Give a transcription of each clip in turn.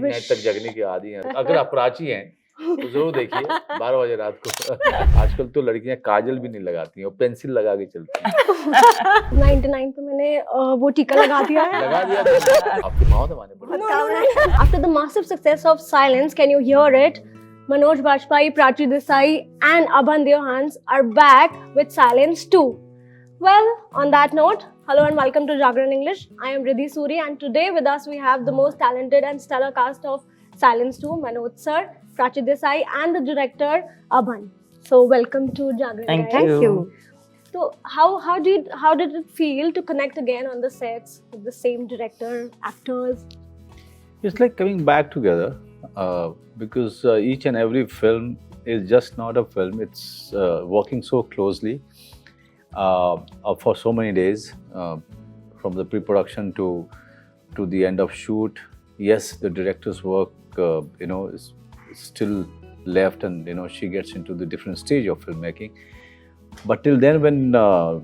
Late night तक जगने की आदी हैं। अगर आप प्राची हैं तो जरूर देखिए 12 बजे रात को। आजकल तो लड़कियां काजल भी नहीं लगाती हैं और पेंसिल लगा के चलती हैं। 99 पे मैंने वो टीका लगा दिया है। लगा दिया तो आपकी माँ दबाने पड़ेगी। After the massive success of Silence, can you hear it? Manoj Bajpayee, Prachi Desai and Aban Deohans are back with Silence 2. Well, on that note, hello and welcome to Jagran English. I am Riddhi Suri and today with us we have the most talented and stellar cast of Silence 2, Manoj sir, Prachi Desai and the director Aban. So welcome to Jagran. Thank you. So how did it feel to connect again on the sets with the same director, actors? It's like coming back together because each and every film is just not a film. It's working so closely for so many days, from the pre-production to the end of shoot. Yes, the director's work, is still left, and she gets into the different stage of filmmaking. But till then, when the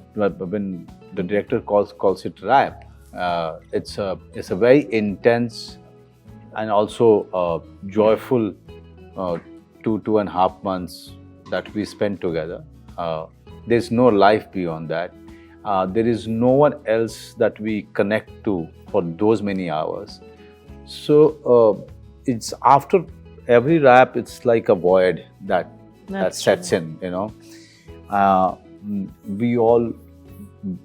director calls it wrap, it's a very intense and also joyful 2.5 months that we spent together. There's no life beyond that. There is no one else that we connect to for those many hours. So it's after every wrap, it's like a void that sets in. We all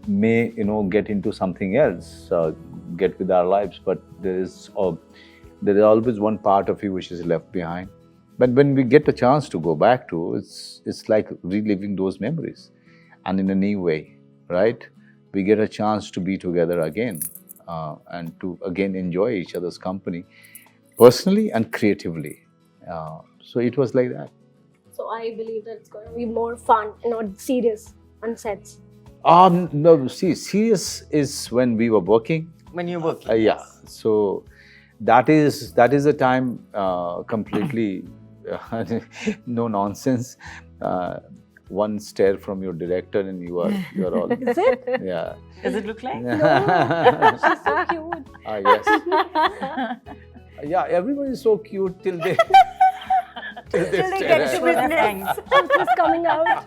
may get into something else, get with our lives, but there is always one part of you which is left behind. But when we get a chance to go back to, it's like reliving those memories, and in a new way, right? We get a chance to be together again and to again enjoy each other's company, personally and creatively. So it was like that. So I believe that it's going to be more fun and not serious on sets. No, see, serious is when we were working. When you're working. Yeah. So that is the time completely no nonsense. One stare from your director and you are all. Is it? Yeah. Does it look like? No. She's so cute. Yes. Yeah, everybody is so cute till they Till they get to business. She's just coming out.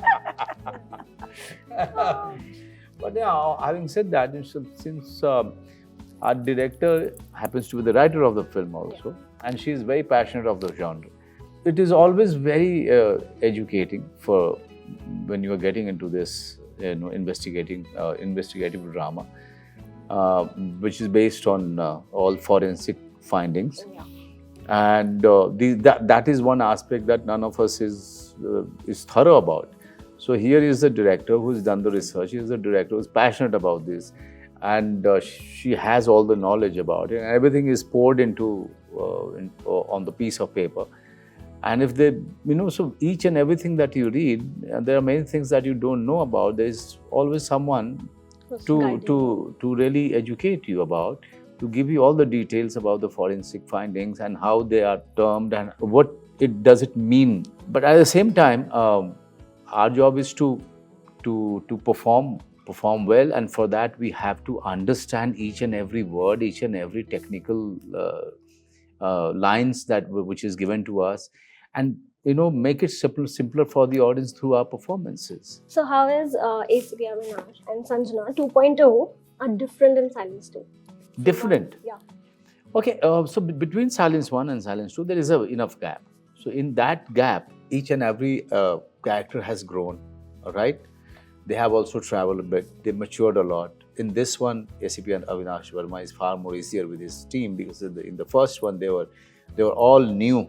But yeah, having said that, since our director happens to be the writer of the film also, and she is very passionate of the genre, it is always very educating for when you are getting into this, investigative drama, which is based on all forensic findings. Yeah. And that is one aspect that none of us is thorough about. So here is the director who has done the research. He is the director who is passionate about this, and she has all the knowledge about it. And everything is poured into on the piece of paper. And if they, so each and everything that you read, there are many things that you don't know about. There is always someone to really educate you about, to give you all the details about the forensic findings and how they are termed and what does it mean. But at the same time, our job is to perform well, and for that we have to understand each and every word, each and every technical lines which is given to us, and make it simpler for the audience through our performances. So how is ACP Avinash and Sanjana 2.0 are different in Silence 2? Different? Yeah. Okay, so between Silence 1 and Silence 2, there is enough gap. So in that gap, each and every character has grown, all right? They have also traveled a bit, they matured a lot. In this one, ACP and Avinash Verma is far more easier with his team, because in the first one, they were all new,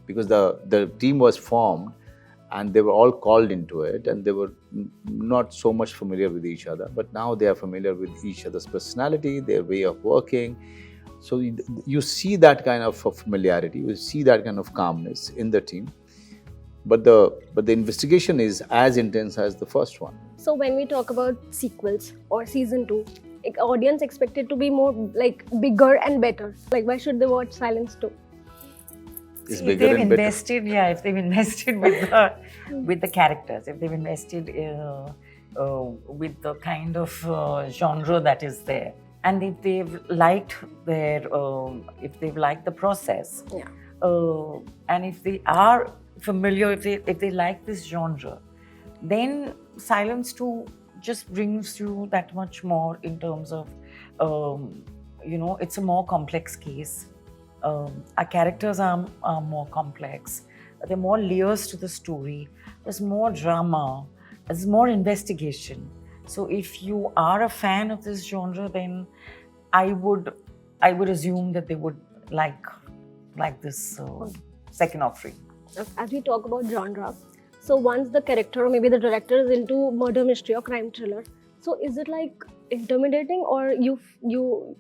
because the team was formed and they were all called into it, and they were not so much familiar with each other. But now they are familiar with each other's personality, their way of working. So you see that kind of familiarity, you see that kind of calmness in the team. But the investigation is as intense as the first one. So when we talk about sequels or season 2, audience expected to be more like bigger and better. Like, why should they watch Silence 2? It's If bigger they've and better. invested, if they've invested with the characters, if they've invested with the kind of genre that is there, and if they've liked if they've liked the process, Yeah. and if they are familiar, if they like this genre, then Silence 2 just brings you that much more in terms of, it's a more complex case. Our characters are more complex. There are more layers to the story. There's more drama. There's more investigation. So if you are a fan of this genre, then I would assume that they would like this second offering. As we talk about genre, so once the character or maybe the director is into murder mystery or crime thriller, so is it like intimidating, or you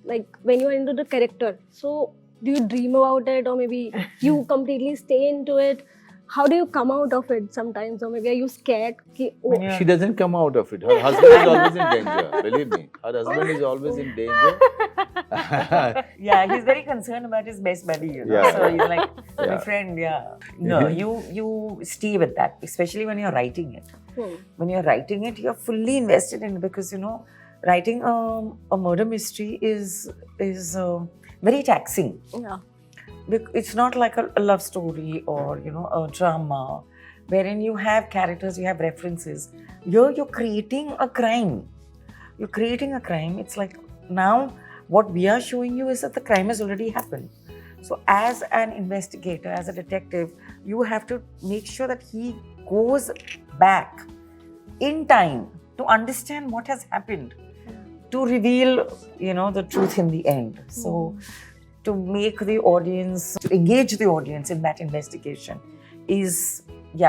like when you're into the character, so do you dream about it, or maybe you completely stay into it? How do you come out of it sometimes, or maybe are you scared? Yeah. She doesn't come out of it. Her husband is always in danger. Believe me, her husband is always in danger. Yeah, he's very concerned about his best buddy, Yeah. So he's like, my Yeah. friend, yeah. No, you stay with that, especially when you're writing it. When you're writing it, you're fully invested in it, because writing a murder mystery is very taxing. Yeah. It's not like a love story or a drama wherein you have characters, you have references. Here you're creating a crime. It's like, now what we are showing you is that the crime has already happened. So as an investigator, as a detective, you have to make sure that he goes back in time to understand what has happened, to reveal the truth in the end. So to make the audience, to engage the audience in that investigation is,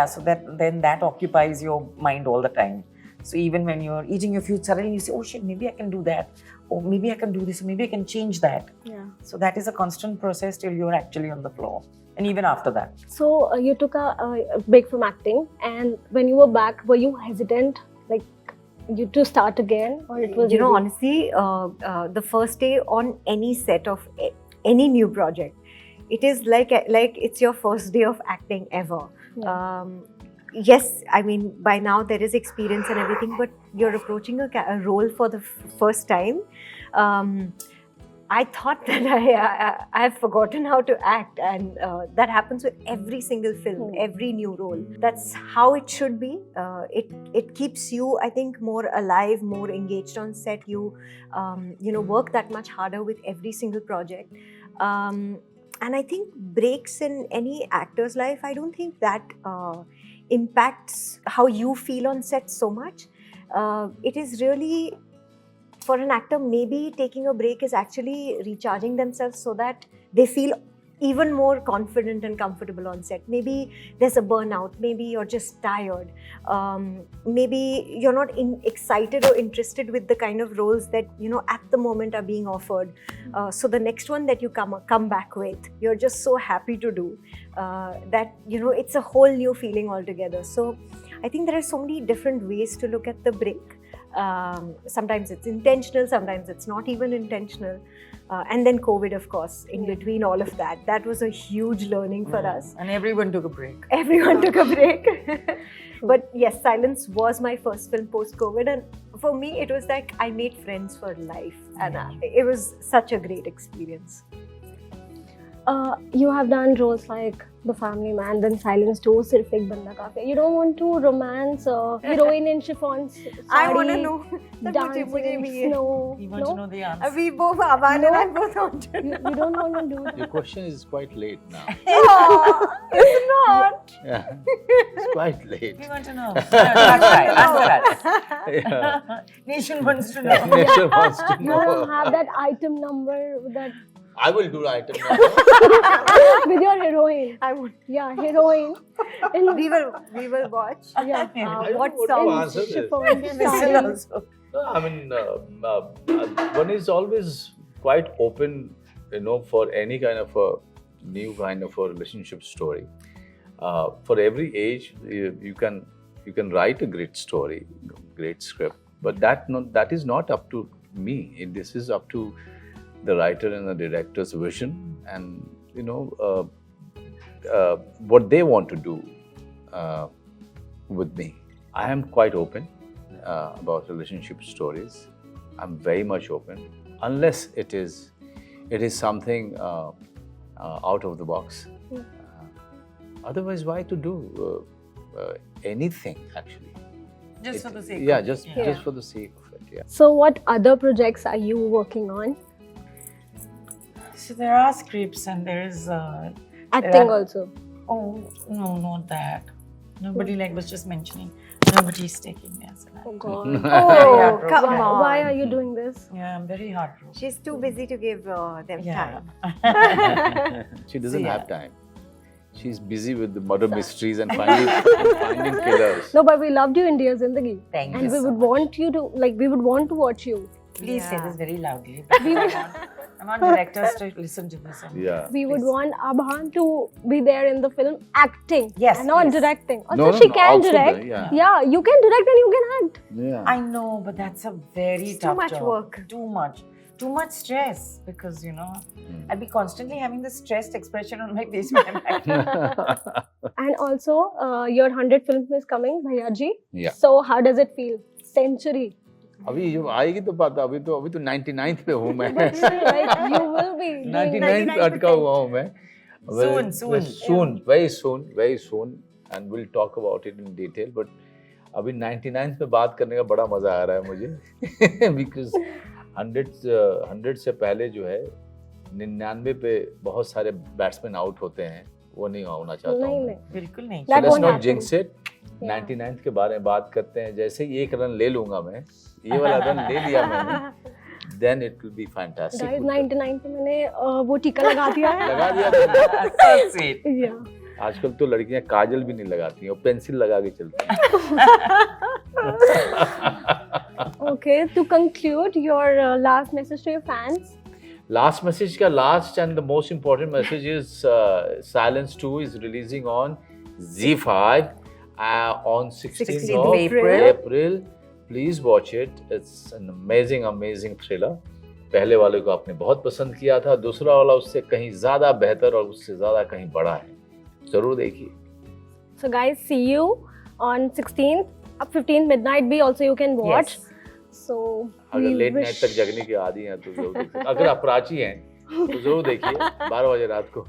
so that occupies your mind all the time. So even when you're eating your food, suddenly you say, oh shit, maybe I can do that, or maybe I can do this, or maybe I can change that. Yeah. So that is a constant process till you're actually on the floor, and even after that. So you took a break from acting, and when you were back, were you hesitant, like you to start again, or it was? Honestly, the first day on any set of any new project, it is like it's your first day of acting ever. Yeah. Yes, I mean, by now there is experience and everything, but you're approaching a role for the first time. I thought that I have forgotten how to act, and that happens with every single film, every new role. That's how it should be. It keeps you, I think, more alive, more engaged on set. You work that much harder with every single project. And I think breaks in any actor's life, I don't think that impacts how you feel on set so much. It is really, for an actor, maybe taking a break is actually recharging themselves so that they feel even more confident and comfortable on set. Maybe there's a burnout, maybe you're just tired, maybe you're not excited or interested with the kind of roles that at the moment are being offered. So the next one that you come back with, you're just so happy to do that it's a whole new feeling altogether. So I think there are so many different ways to look at the break. Sometimes it's intentional, sometimes it's not even intentional. And then COVID, of course, in between all of that. That was a huge learning for us. And everyone took a break. Everyone took a break. But yes, Silence was my first film post-COVID. And for me, it was like I made friends for life. And it was such a great experience. You have done roles like The Family Man, then Silence 2, Sirf Ek Banda Kafi. You don't want to romance heroine in chiffon sari, I want to know. dancing in snow. We want to know the answer. We both, Aban and I both want to know. You don't want to do that. Your question is quite late now. No, it's not. Yeah, it's quite late. We want to know. Answer us. Yeah. Nation wants to know. Nation wants to You don't know. have that item number with that I will do item number. with your heroine. I would. Yeah, heroine. We will watch. Yeah. I don't What want to song? answer this. Chiffon Listen sari. also. No, I mean, one is always quite open, for any kind of a new kind of a relationship story. For every age, you can write a great story, great script, but that is not up to me. This is up to the writer and the director's vision, and what they want to do with me. I am quite open about relationship stories. I'm very much open. unless it is something out of the box. Otherwise, why to do anything actually? Just for the sake Yeah, of it. just for the sake of it. Yeah. So, what other projects are you working on? So there are scripts and there is Acting are- also. oh no, not that. Nobody like was just mentioning. Nobody's taking me as an Oh actor. God. Oh, come why, on. why are you doing this? Yeah, I'm very hard. She's too busy to give them Yeah. time. She doesn't So, yeah. have time. She's busy with the murder mysteries and finding killers. No, but we loved you in Dear Zindagi. Thank And you we so would much. want you to, like, we would want to watch you. Please say Yeah. this very loudly. I want directors to listen to this. And Yeah. We would please. want Aban to be there in the film acting. Yes, And not yes. directing. Also, No, no, she no, can also direct. the- yeah. Yeah, you can direct and you can act. Yeah. I know, but that's a very It's tough too much job. work. Too much stress because Hmm. I'd be constantly having this stressed expression on my face when I'm acting. And also, your 100th film is coming, Bhaiya Ji. Yeah. So, how does it feel? Century. अभी जो आएगी तो पता अभी तो 99th पे हूँ मैं But still, like, you will be doing 99th पे अटका हुआ हूँ मैं Soon. very soon and we'll talk about it in detail but अभी 99th पे बात करने का बड़ा मजा आ रहा है मुझे because 100 से पहले जो है 99 पे बहुत सारे बैट्समैन आउट होते हैं वो नहीं होना चाहता हूँ नहीं, मैं। नहीं. बिल्कुल नहीं. That Let's won't not happen. jinx it. 99th के बारे में बात करते हैं जैसे ही एक रन ले लूंगा मैं ये वाला रन ले लिया मैंने then it will be fantastic. Guys, 99 पे मैंने वो टीका लगा दिया है. लगा दिया मैंने। So sweet. Yeah. आजकल तो लड़कियां काजल भी नहीं लगाती हैं वो पेंसिल लगा के चलती हैं Okay, to conclude, your last message to your fans. Last message का last and the most important message is Silence 2 is releasing on Z5 on 16th of April. Please watch it. It's an amazing thriller. पहले वाले को आपने बहुत पसंद किया था दूसरा वाला उससे कहीं ज़्यादा बेहतर और उससे ज़्यादा कहीं बड़ा है जरूर देखिए So guys, see you on 16th. Up 15th midnight भी also you can watch. Yes. So अगर we लेट नाइट wish. तक जगने की आदी हैं तो जरूर देखिए अगर आप प्राची हैं तो जरूर देखिए 12 बजे रात को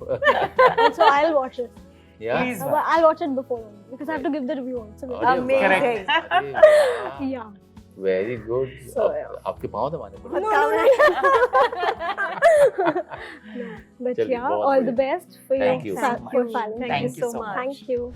Also, I'll watch it. Yeah? Please But I'll watch it before only because I have to give the review also. अरे वाह, Amazing. अरे वाह, Yeah. very good. So, आपके पाँव दबाने पड़े No, but चलिए, yeah, बहुत all the बढ़िया। best for Thank your you. for Thank you Silence. Thank you so much. Thank you.